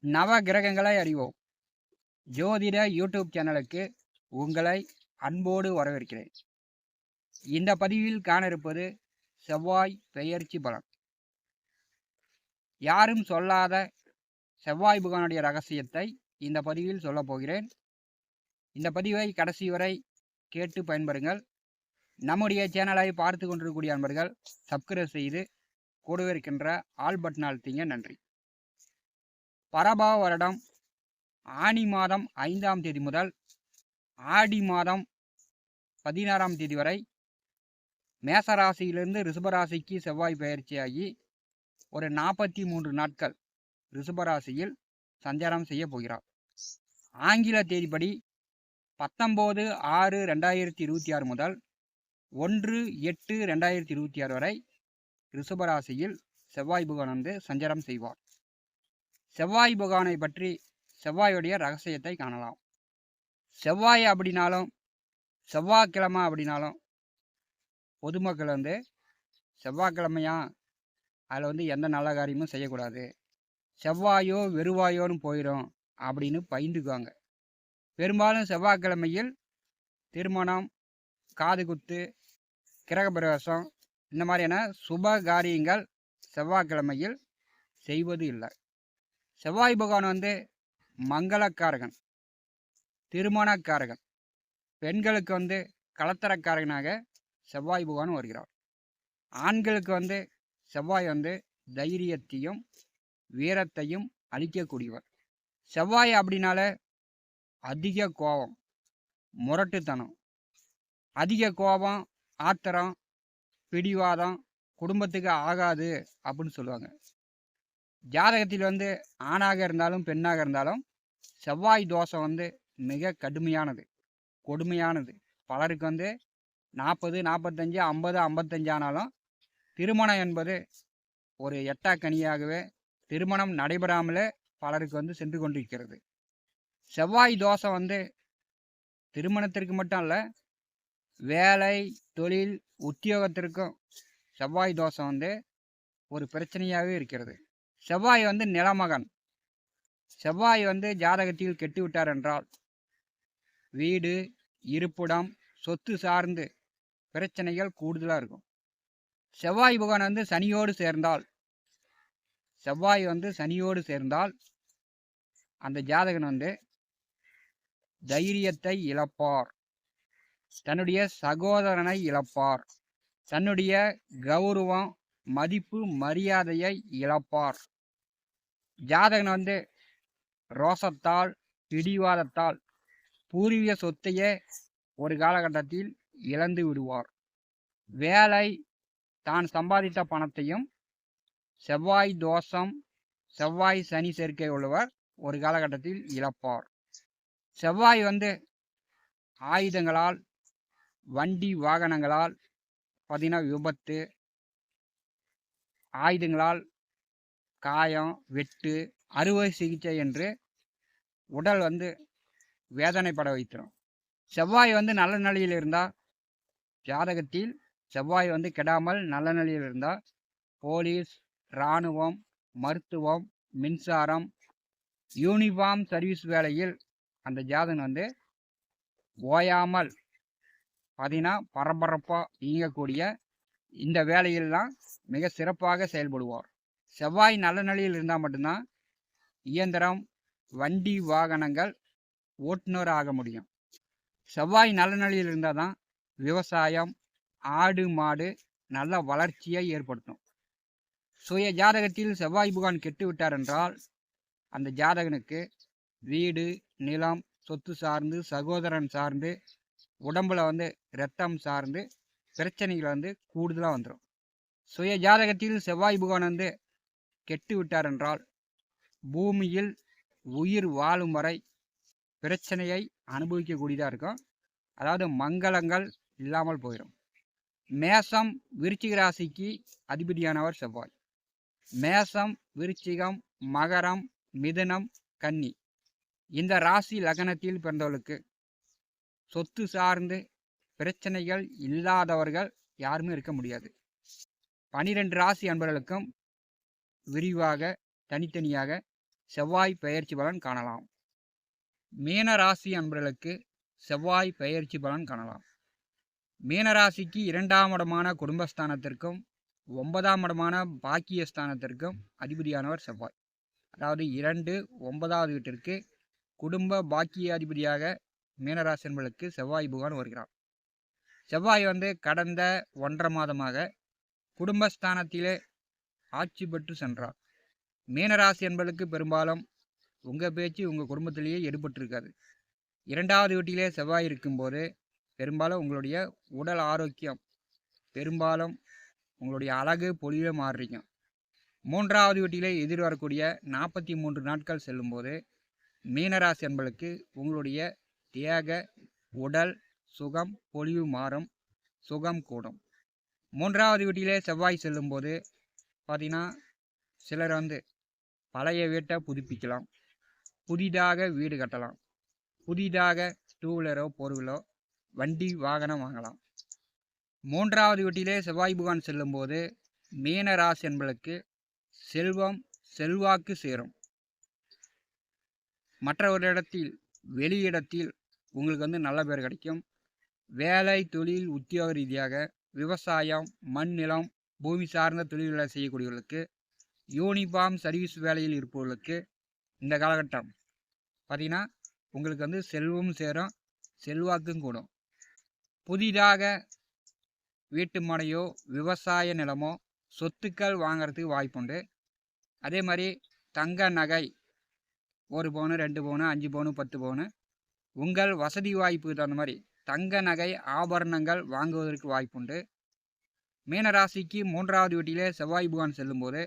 நவ கிரகங்களை அறிவோம் ஜோதிட யூடியூப் சேனலுக்கு உங்களை அன்போடு வரவேற்கிறேன். இந்த பதிவில் காண இருப்பது செவ்வாய் பெயர்ச்சி பலன். யாரும் சொல்லாத செவ்வாய் புகானுடைய ரகசியத்தை இந்த பதிவில் சொல்லப் போகிறேன். இந்த பதிவை கடைசி வரை கேட்டு பயன்பெறுங்கள். நம்முடைய சேனலை பார்த்து கொண்டிருக்கக்கூடிய அன்பர்கள் சப்ஸ்கிரைப் செய்து கூடவே இருக்கின்ற ஆல் பட்டன் அழுத்திங்க. நன்றி. பரபாவ வருடம் ஆனி மாதம் 5ஆம் தேதி முதல் ஆடி மாதம் 16ஆம் தேதி வரை மேசராசியிலிருந்து ரிஷபராசிக்கு செவ்வாய் பயிற்சியாகி ஒரு 43 நாட்கள் ரிஷபராசியில் சஞ்சாரம் செய்ய போகிறார். ஆங்கில தேதிப்படி 19/6/2026 முதல் 1/8/2026 வரை ரிஷபராசியில் செவ்வாய் புகான் வந்து சஞ்சாரம் செய்வார். செவ்வாய் புகானை பற்றி செவ்வாயுடைய ரகசியத்தை காணலாம். செவ்வாய் அப்படின்னாலும் செவ்வாய்க்கிழமை அப்படின்னாலும் பொதுமக்கள் வந்து செவ்வாய்க்கிழமையா அதில் வந்து எந்த நல்ல காரியமும் செய்யக்கூடாது, செவ்வாயோ வெறுவாயோன்னு போயிடும் அப்படின்னு பயந்துக்குவாங்க. பெரும்பாலும் செவ்வாய்க்கிழமையில் திருமணம், காது குத்து, கிரகப்பிரவேசம் இந்த மாதிரியான சுப காரியங்கள் செவ்வாய்க்கிழமையில் செய்வது இல்லை. செவ்வாய் பகவான் வந்து மங்களக்காரகன், திருமணக்காரகன், பெண்களுக்கு வந்து கலத்தரக்காரகனாக செவ்வாய் பகவான் வருகிறார். ஆண்களுக்கு வந்து செவ்வாய் வந்து தைரியத்தையும் வீரத்தையும் அளிக்கக்கூடியவர். செவ்வாய் அப்படின்னால அதிக கோபம், முரட்டுத்தனம், அதிக கோபம், ஆத்திரம், பிடிவாதம் குடும்பத்துக்கு ஆகாது அப்படின்னு சொல்லுவாங்க. ஜாதகத்தில் வந்து ஆணாக இருந்தாலும் பெண்ணாக இருந்தாலும் செவ்வாய் தோஷம் வந்து மிக கடுமையானது, கொடுமையானது. பலருக்கு வந்து 40, 45, 50, 55 ஆனாலும் திருமணம் என்பது ஒரு எட்டாக்கனியாகவே திருமணம் நடைபெறாமலே பலருக்கு வந்து சென்று கொண்டிருக்கிறது. செவ்வாய் தோஷம் வந்து திருமணத்திற்கு மட்டும் இல்லை, வேலை, தொழில், உத்தியோகத்திற்கும் செவ்வாய் தோஷம் வந்து ஒரு பிரச்சனையாகவே இருக்கிறது. செவ்வாய் வந்து நிலமகன். செவ்வாய் வந்து ஜாதகத்தில் கெட்டுவிட்டார் என்றால் வீடு, இருப்பிடம், சொத்து சார்ந்து பிரச்சனைகள் கூடுதலாக இருக்கும். செவ்வாய் புகான் வந்து சனியோடு சேர்ந்தால் அந்த ஜாதகன் வந்து தைரியத்தை இழப்பார், தன்னுடைய சகோதரனை இழப்பார், தன்னுடைய கௌரவம், மதிப்பு, மரியாதையை இழப்பார். ஜாதகன் வந்து ரோசத்தால், பிடிவாதத்தால் பூர்வீக சொத்தையே ஒரு காலகட்டத்தில் இழந்து விடுவார். வேலை, தான் சம்பாதித்த பணத்தையும் செவ்வாய் தோஷம், செவ்வாய் சனி சேர்க்கை உள்ளவர் ஒரு காலகட்டத்தில் இழப்பார். செவ்வாய் வந்து ஆயுதங்களால், வண்டி வாகனங்களால் பார்த்தீங்கன்னா விபத்து, ஆயுதங்களால் காயம், வெட்டு, அறுவை சிகிச்சை என்று உடல் வந்து வேதனைப்பட வைத்திரும். செவ்வாய் வந்து நல்ல நிலையில் இருந்தால், ஜாதகத்தில் செவ்வாய் வந்து கெடாமல் நல்ல நிலையில் இருந்தால் போலீஸ், இராணுவம், மருத்துவம், மின்சாரம், யூனிஃபார்ம் சர்வீஸ் வேலையில் அந்த ஜாதகன் வந்து ஓயாமல் பார்த்தீங்கன்னா பரபரப்பாக இயங்கக்கூடிய இந்த வேலையில்லாம் மிக சிறப்பாக செயல்படுவார். செவ்வாய் நல்ல நிலையில் இருந்தால் மட்டும்தான் இயந்திரம், வண்டி வாகனங்கள் ஓட்டுநர் ஆக முடியும். செவ்வாய் நல்ல நிலையில் இருந்தால் தான் விவசாயம், ஆடு மாடு நல்ல வளர்ச்சியை ஏற்படுத்தும். சுய ஜாதகத்தில் செவ்வாய் புகான் கெட்டு விட்டார் என்றால் அந்த ஜாதகனுக்கு வீடு, நிலம், சொத்து சார்ந்து, சகோதரன் சார்ந்து, உடம்புல வந்து இரத்தம் சார்ந்து பிரச்சனைகள் வந்து கூடுதலாக வந்துடும். சுய ஜாதகத்தில் செவ்வாய் புகான் வந்து கெட்டு விட்டார் என்றால் பூமியில் உயிர் வாழும் வரை பிரச்சனையை அனுபவிக்கக்கூடியதாக இருக்கும். அதாவது மங்களங்கள் இல்லாமல் போயிடும். மேசம், விருச்சிக ராசிக்கு அதிபதியானவர் செவ்வாய். மேசம், விருச்சிகம், மகரம், மிதுனம், கன்னி இந்த ராசி லக்னத்தில் பிறந்தவர்களுக்கு சொத்து சார்ந்து பிரச்சனைகள் இல்லாதவர்கள் யாருமே இருக்க முடியாது. 12 ராசி அன்பர்களுக்கும் விரிவாக தனித்தனியாக செவ்வாய் பெயர்ச்சி பலன் காணலாம். மீன ராசி அன்பர்களுக்கு செவ்வாய் பெயர்ச்சி பலன் காணலாம். மீனராசிக்கு 2ஆம் இடமான குடும்பஸ்தானத்திற்கும் 9ஆம் இடமான பாக்கியஸ்தானத்திற்கும் அதிபதியானவர் செவ்வாய். அதாவது 2, 9வது வீட்டிற்கு குடும்ப பாக்கிய அதிபதியாக மீனராசி என்பதற்கு செவ்வாய் பகவான் வருகிறார். செவ்வாய் கடந்த 1.5 மாதமாக குடும்பஸ்தானத்திலே ஆட்சி பெற்று சென்றார். மீனராசி என்பதற்கு பெரும்பாலும் உங்கள் பேச்சு உங்கள் குடும்பத்திலேயே எடுபட்டிருக்காது. 2வது வீட்டிலே செவ்வாய் இருக்கும்போது பெரும்பாலும் உங்களுடைய உடல் ஆரோக்கியம், பெரும்பாலும் உங்களுடைய அழகு பொலிவே மாறுறீங்க. 3வது வீட்டிலே எதிர்வரக்கூடிய 43 நாட்கள் செல்லும்போது மீனராசி என்பதற்கு உங்களுடைய தேக உடல் சுகம் பொலிவு மாறும், சுகம் கூடும். 3வது வீட்டிலே செவ்வாய் செல்லும்போது பார்த்தீங்கன்னா சிலர் பழைய வீட்டை புதுப்பிக்கலாம், புதிதாக வீடு கட்டலாம், புதிதாக 2 வீலரோ 4 வீலரோ வண்டி வாகனம் வாங்கலாம். 3வது வீட்டிலே செவ்வாய் பகவான் செல்லும்போது மீன ராசி என்பதற்கு செல்வம் செல்வாக்கு சேரும். மற்றவரிடத்தில் வெளியிடத்தில் உங்களுக்கு நல்ல பேர் கிடைக்கும். வேலை தொழில் உத்தியோக ரீதியாக விவசாயம் மண் நிலம் பூமி சார்ந்த தொழில்களை செய்யக்கூடியவர்களுக்கு, யூனிஃபார்ம் சர்வீஸ் வேலையில் இருப்பவர்களுக்கு இந்த காலகட்டம் பார்த்திங்கன்னா உங்களுக்கு செல்வம் சேரும், செல்வாக்கும் கூடும். புதிதாக வீட்டு மனையோ விவசாய நிலமோ சொத்துக்கள் வாங்கிறதுக்கு வாய்ப்புண்டு. அதே மாதிரி தங்க நகை 1 பவுன் 2 பவுன் 5 பவுன் 10 பவுன் உங்கள் வசதி வாய்ப்புக்கு தகுந்த மாதிரி தங்க நகை ஆபரணங்கள் வாங்குவதற்கு வாய்ப்புண்டு. மீனராசிக்கு 3வது வீட்டிலே செவ்வாய் பகவான் செல்லும்போது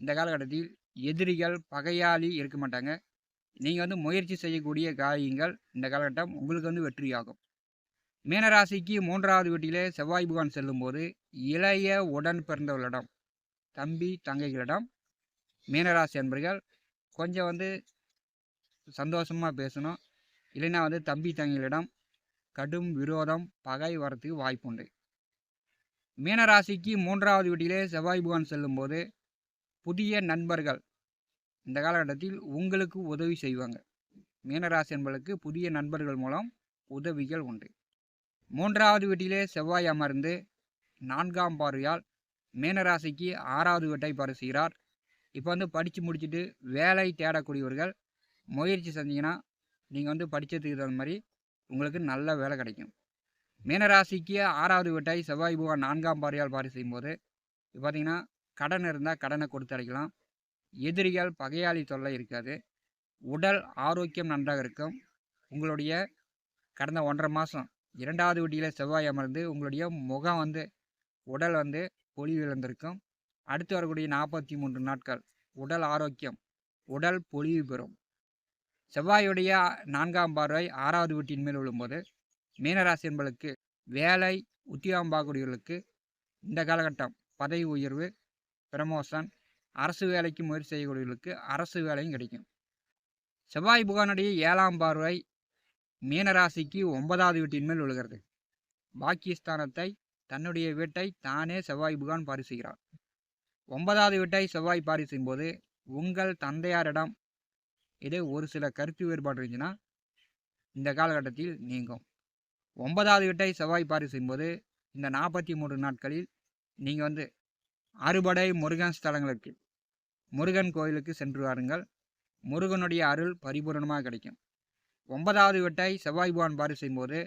இந்த காலகட்டத்தில் எதிரிகள் பகையாளி இருக்க மாட்டாங்க. நீங்கள் முயற்சி செய்யக்கூடிய காரியங்கள் இந்த காலகட்டம் உங்களுக்கு வெற்றியாகும். மீனராசிக்கு 3வது வீட்டிலே செவ்வாய் பகவான் செல்லும்போது இளைய உடன் பிறந்தவர்களிடம், தம்பி தங்கைகளிடம் மீனராசி அன்பர்கள் கொஞ்சம் சந்தோஷமாக பேசணும். இல்லைன்னா தம்பி தங்கைகளிடம் கடும் விரோதம் பகை வரத்துக்கு வாய்ப்புண்டு. மீனராசிக்கு 3வது வீட்டிலே செவ்வாய் பகவான் செல்லும்போது புதிய நண்பர்கள் இந்த காலகட்டத்தில் உங்களுக்கு உதவி செய்வாங்க. மீனராசி என்பதற்கு புதிய நண்பர்கள் மூலம் உதவிகள் உண்டு. 3வது வீட்டிலே செவ்வாய் அமர்ந்து 4ஆம் பார்வையால் மீனராசிக்கு 6வது வீட்டை பார்வை செய்கிறார். இப்போ படித்து முடிச்சுட்டு வேலை தேடக்கூடியவர்கள் முயற்சி செஞ்சீங்கன்னா நீங்கள் படித்ததுக்கு தகுந்த மாதிரி உங்களுக்கு நல்ல வேலை கிடைக்கும். மீனராசிக்கு 6வது வீட்டை செவ்வாய் பகவான் 4ஆம் பார்வையால் பார்வை செய்யும்போது இப்போ பார்த்தீங்கன்னா கடன் இருந்தால் கடனை கொடுத்து அடைக்கலாம். எதிரிகள் பகையாளி தொல்லை இருக்காது. உடல் ஆரோக்கியம் நன்றாக இருக்கும். உங்களுடைய கடந்த 1.5 மாதம் 2வது வீட்டிலே செவ்வாய் அமர்ந்து உங்களுடைய முகம் உடல் பொலிவு இழந்திருக்கும். அடுத்து வரக்கூடிய 43 நாட்கள் உடல் ஆரோக்கியம், உடல் பொலிவு பெறும். செவ்வாயுடைய 4ஆம் பார்வை 6வது வீட்டின் மேல் விழும்போது மீனராசி என்பதற்கு வேலை உத்தியோகம் பார்க்கக்கூடியவர்களுக்கு இந்த காலகட்டம் பதவி உயர்வு, ப்ரமோஷன், அரசு வேலைக்கு முயற்சி செய்யக்கூடியவர்களுக்கு அரசு வேலையும் கிடைக்கும். செவ்வாய் பகவானுடைய 7ஆம் பார்வை மீனராசிக்கு 9வது வீட்டின் மேல் விழுகிறது. பாக்கியஸ்தானத்தை தன்னுடைய வீட்டை தானே செவ்வாய் பகவான் பார்வை செய்கிறார். 9வது வீட்டை செவ்வாய் பார்வை செய்யும்போது உங்கள் தந்தையாரிடம் இதே ஒரு சில கருத்து வேறுபாடு இருந்துச்சுன்னா இந்த காலகட்டத்தில் நீங்கும். 9வது வீட்டை செவ்வாய் பார்வை செய்யும்போது இந்த 43 நாட்களில் நீங்கள் அறுபடை முருகன் ஸ்தலங்களுக்கு, முருகன் கோயிலுக்கு சென்று வாருங்கள். முருகனுடைய அருள் பரிபூர்ணமாக கிடைக்கும். 9வது வீட்டை செவ்வாய் பகவான் பார்வை செய்யும்போது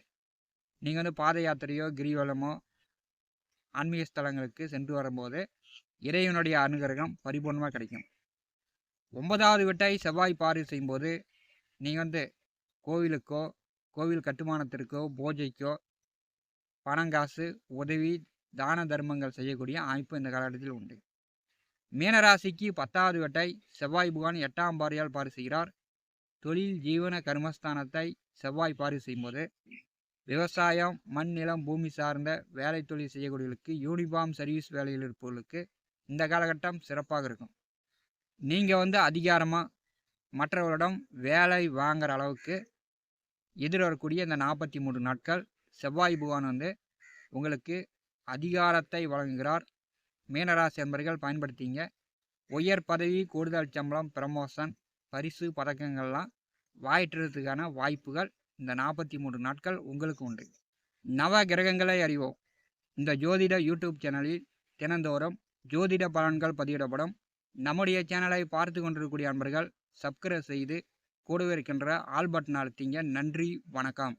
நீங்கள் பாத யாத்திரையோ கிரிவலமோ ஆன்மீக ஸ்தலங்களுக்கு சென்று வரும்போது இறைவனுடைய அனுகிரகம் பரிபூர்ணமாக கிடைக்கும். 9வது வீட்டை செவ்வாய் பார்வை செய்யும்போது நீங்கள் கோவிலுக்கோ கோவில் கட்டுமானத்திற்கோ பூஜைக்கோ பணங்காசு உதவி தான தர்மங்கள் செய்யக்கூடிய அமைப்பு இந்த காலகட்டத்தில் உண்டு. மீனராசிக்கு 10வது வீட்டை செவ்வாய் பகவான் 8ஆம் பார்வையால் பார்வை செய்கிறார். தொழில் ஜீவன கர்மஸ்தானத்தை செவ்வாய் பார்வை செய்யும்போது விவசாயம் மண் நிலம் பூமி சார்ந்த வேலை தொழில் செய்யக்கூடியவர்களுக்கு, யூனிஃபார்ம் சர்வீஸ் வேலையில் இருப்பவர்களுக்கு இந்த காலகட்டம் சிறப்பாக இருக்கும். நீங்கள் அதிகாரமாக மற்றவர்களிடம் வேலை வாங்குகிற அளவுக்கு எதிர்வரக்கூடிய இந்த 43 நாட்கள் செவ்வாய் பகவான் உங்களுக்கு அதிகாரத்தை வழங்குகிறார். மீனராசி என்பர்கள் பயன்படுத்திங்க. உயர் பதவி, கூடுதல் சம்பளம், ப்ரமோஷன், பரிசு பதக்கங்கள்லாம் வாயிட்டுறதுக்கான வாய்ப்புகள் இந்த 43 நாட்கள் உங்களுக்கு உண்டு. நவ கிரகங்களை அறிவோம். இந்த ஜோதிட யூடியூப் சேனலில் தினந்தோறும் ஜோதிட பலன்கள் பதிவிடப்படும். நம்முடைய சேனலை பார்த்து கொண்டிருக்கக்கூடிய அன்பர்கள் சப்ஸ்கிரைப் செய்து கூடவே இருக்கின்ற ஆல் பட்டன் அழுத்திங்க. நன்றி, வணக்கம்.